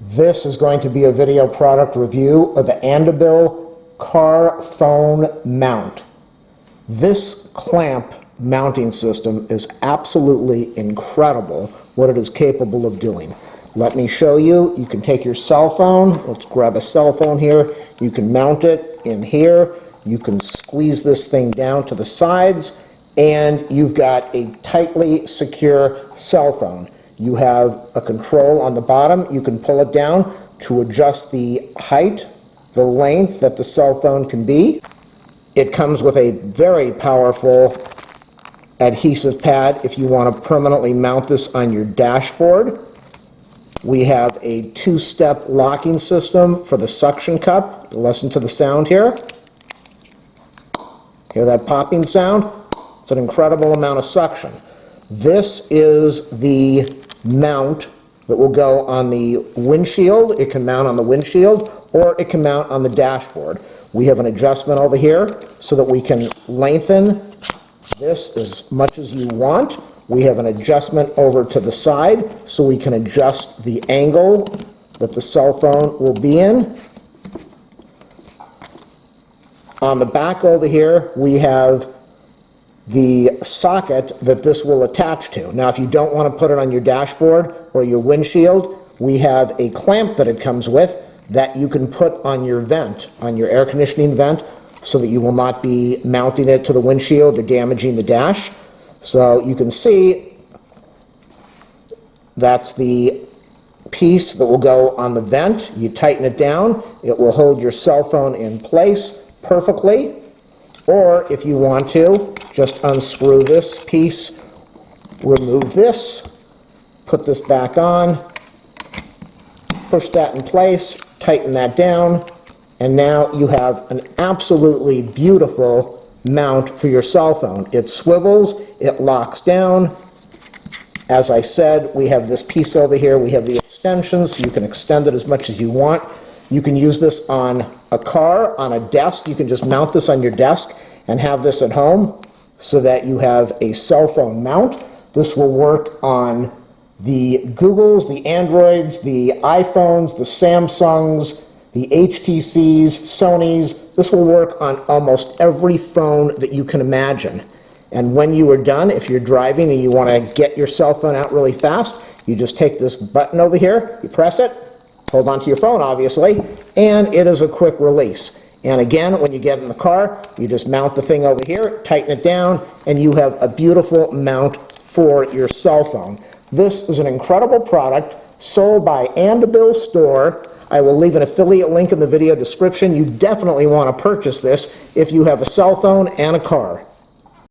This is going to be a video product review of the Andobil car phone mount. This clamp mounting system is absolutely incredible what it is capable of doing. Let me show you. You can take your cell phone. Let's grab a cell phone here. You can mount it in here. You can squeeze this thing down to the sides, and you've got a tightly secure cell phone. You have a control on the bottom. You can pull it down to adjust the height, the length that the cell phone can be. It comes with a very powerful adhesive pad if you want to permanently mount this on your dashboard. We have a two-step locking system for the suction cup. Listen to the sound here. Hear that popping sound? It's an incredible amount of suction. This is the mount that will go on the windshield. It can mount on the windshield, or it can mount on the dashboard. We have an adjustment over here so that we can lengthen this as much as you want. We have an adjustment over to the side so we can adjust the angle that the cell phone will be in. On the back over here, we have the socket that this will attach to. Now, if you don't want to put it on your dashboard or your windshield, we have a clamp that it comes with that you can put on your vent, on your air conditioning vent, so that you will not be mounting it to the windshield or damaging the dash. So you can see that's the piece that will go on the vent. You tighten it down, it will hold your cell phone in place perfectly. Or if you want to, just unscrew this piece, remove this, put this back on, push that in place, tighten that down, and now you have an absolutely beautiful mount for your cell phone. It swivels, it locks down. As I said, we have this piece over here, we have the extension, so you can extend it as much as you want. You can use this on a car, on a desk. You can just mount this on your desk and have this at home so that you have a cell phone mount. This will work on the Googles, the Androids, the iPhones, the Samsungs, the HTCs, Sonys. This will work on almost every phone that you can imagine. And when you are done, if you're driving and you want to get your cell phone out really fast, you just take this button over here, you press it, hold on to your phone obviously, and it is a quick release. And again, when you get in the car, you just mount the thing over here, tighten it down, and you have a beautiful mount for your cell phone. This is an incredible product sold by Andobil Store. I will leave an affiliate link in the video description. You definitely want to purchase this if you have a cell phone and a car.